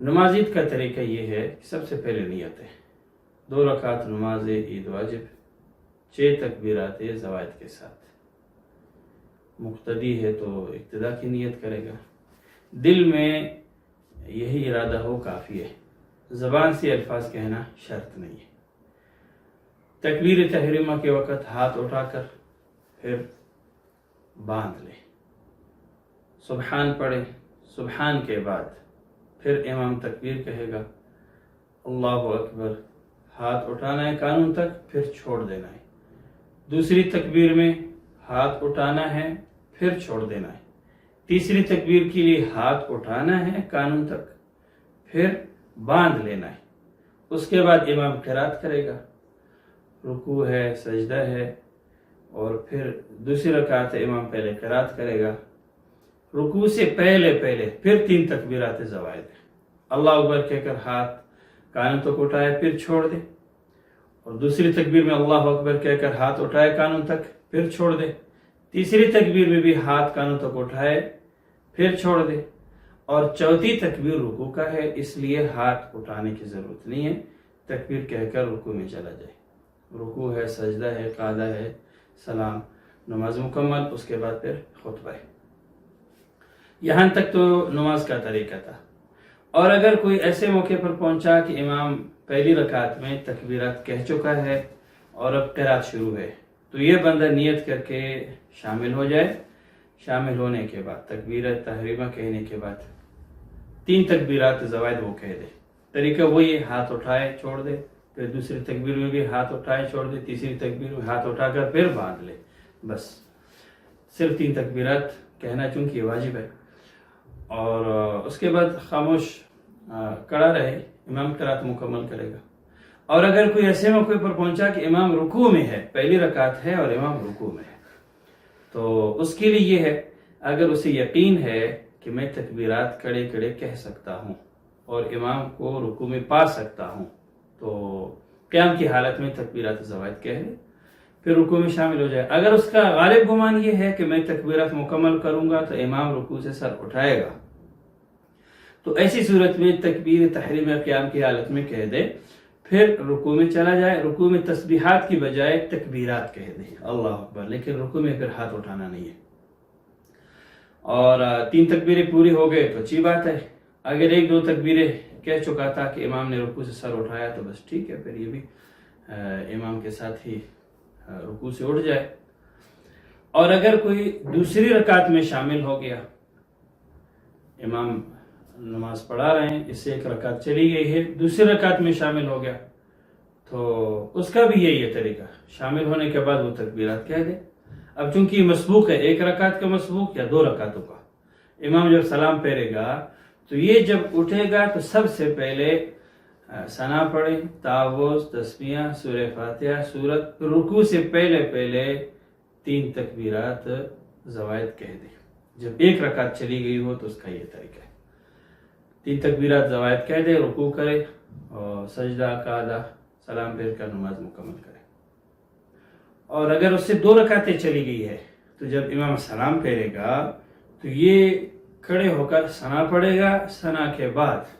نماز عید کا طریقہ یہ ہے کہ سب سے پہلے نیت ہے، 2 رکعت نماز عید واجب، 6 تکبیرات زوائد کے ساتھ۔ مقتدی ہے تو ابتدا کی نیت کرے گا، دل میں یہی ارادہ ہو کافی ہے، زبان سے الفاظ کہنا شرط نہیں ہے۔ تکبیر تحریمہ کے وقت ہاتھ اٹھا کر پھر باندھ لے، سبحان پڑھے، سبحان کے بعد پھر امام تکبیر کہے گا، اللہ اکبر، ہاتھ اٹھانا ہے کانوں تک، پھر چھوڑ دینا ہے۔ دوسری تکبیر میں ہاتھ اٹھانا ہے پھر چھوڑ دینا ہے۔ تیسری تکبیر کے لیے ہاتھ اٹھانا ہے کانوں تک، پھر باندھ لینا ہے۔ اس کے بعد امام قرات کرے گا، رکوع ہے، سجدہ ہے، اور پھر دوسری رکعت امام پہلے قرات کرے گا۔ رکوع سے پہلے پھر 3 تکبیرات زوائد ہیں، اللہ اکبر کہہ کر ہاتھ کانوں تک اٹھائے پھر چھوڑ دے، اور دوسری تکبیر میں اللہ اکبر کہہ کر ہاتھ اٹھائے کانوں تک پھر چھوڑ دے، تیسری تکبیر میں بھی ہاتھ کانوں تک اٹھائے پھر چھوڑ دے، اور چوتھی تکبیر رکوع کا ہے، اس لیے ہاتھ اٹھانے کی ضرورت نہیں ہے، تکبیر کہہ کر رکوع میں چلا جائے۔ رکوع ہے، سجدہ ہے، قعدہ ہے، سلام، نماز مکمل، اس کے بعد پھر خطبہ ہے۔ یہاں تک تو نماز کا طریقہ تھا۔ اور اگر کوئی ایسے موقع پر پہنچا کہ امام پہلی رکعت میں تکبیرات کہہ چکا ہے اور اب قرات شروع ہے، تو یہ بندہ نیت کر کے شامل ہو جائے۔ شامل ہونے کے بعد تکبیر تحریمہ کہنے کے بعد 3 تکبیرات زوائد وہ کہہ دے۔ طریقہ وہی ہے، ہاتھ اٹھائے چھوڑ دے، پھر دوسری تکبیر میں بھی ہاتھ اٹھائے چھوڑ دے، تیسری تکبیر میں ہاتھ اٹھا کر پھر باندھ لے، بس صرف 3 تکبیرات کہنا چونکہ واجب ہے۔ اور اس کے بعد خاموش کھڑا رہے، امام قرات مکمل کرے گا۔ اور اگر کوئی ایسے موقع پر پہنچا کہ امام رکوع میں ہے، پہلی رکعت ہے اور امام رکوع میں ہے، تو اس کے لیے یہ ہے، اگر اسے یقین ہے کہ میں تکبیرات کھڑے کھڑے کہہ سکتا ہوں اور امام کو رکوع میں پا سکتا ہوں، تو قیام کی حالت میں تکبیرات زوائد کہہ لے، پھر رکوع میں شامل ہو جائے۔ اگر اس کا غالب گمان یہ ہے کہ میں تکبیرات مکمل کروں گا تو امام رکوع سے سر اٹھائے گا، تو ایسی صورت میں تکبیر تحریمہ قیام کی حالت میں کہہ دے، پھر رکوع میں چلا جائے، رکوع میں تسبیحات کی بجائے تکبیرات کہہ دے، اللہ اکبر، لیکن رکوع میں پھر ہاتھ اٹھانا نہیں ہے۔ اور 3 تکبیریں پوری ہو گئے تو اچھی بات ہے، اگر 1-2 تکبیریں کہہ چکا تھا کہ امام نے رکوع سے سر اٹھایا تو بس ٹھیک ہے، پھر یہ بھی امام کے ساتھ ہی رکوع سے اٹھ جائے۔ اور اگر کوئی دوسری رکعت میں شامل ہو گیا، امام نماز پڑھا رہے ہیں، اس سے 1 رکعت چلی گئی ہے، دوسری رکعت میں شامل ہو گیا، تو اس کا بھی یہی ہے طریقہ، شامل ہونے کے بعد وہ تکبیرات کہہ دے۔ اب چونکہ مسبوق ہے، 1 رکعت کا مسبوق یا 2 رکعتوں کا، امام جب سلام پھیرے گا تو یہ جب اٹھے گا تو سب سے پہلے ثنا پڑھے، تعوذ، تسمیہ، سورہ فاتحہ، سورت، رکوع سے پہلے 3 تکبیرات زوائد کہہ دے۔ جب 1 رکعت چلی گئی ہو تو اس کا یہ طریقہ ہے، 3 تکبیرات زوائد کہہ دے، رکوع کرے اور سجدہ، قعدہ، سلام پھیر کر نماز مکمل کرے۔ اور اگر اس سے 2 رکعتیں چلی گئی ہے تو جب امام سلام پھیرے گا تو یہ کھڑے ہو کر ثنا پڑھے گا، ثنا کے بعد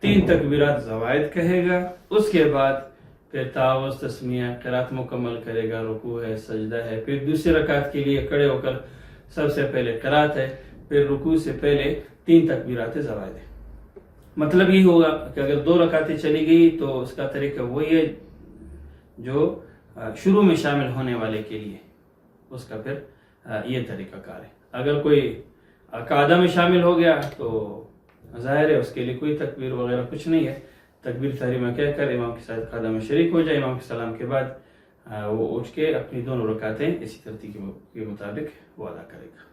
3 تکبیرات زوائد کہے گا، اس کے بعد پھر تعوذ، تسمیہ، قرات مکمل کرے گا، رکوع ہے، سجدہ ہے، پھر دوسری رکعت کے لیے کھڑے ہو کر سب سے پہلے قرات ہے، پھر رکوع سے پہلے 3 تکبیرات زوائد ہے۔ مطلب یہ ہوگا کہ اگر 2 رکعتیں چلی گئی تو اس کا طریقہ وہی ہے جو شروع میں شامل ہونے والے کے لیے، اس کا پھر یہ طریقہ کار ہے۔ اگر کوئی قعدہ میں شامل ہو گیا تو ظاہر ہے اس کے لیے کوئی تکبیر وغیرہ کچھ نہیں ہے، تکبیر تحریمہ کہہ کر امام کے ساتھ قعدہ میں شریک ہو جائے، امام کے سلام کے بعد وہ اٹھ کے اپنی 2 رکعتیں اسی ترتیب کے مطابق وہ ادا کرے گا۔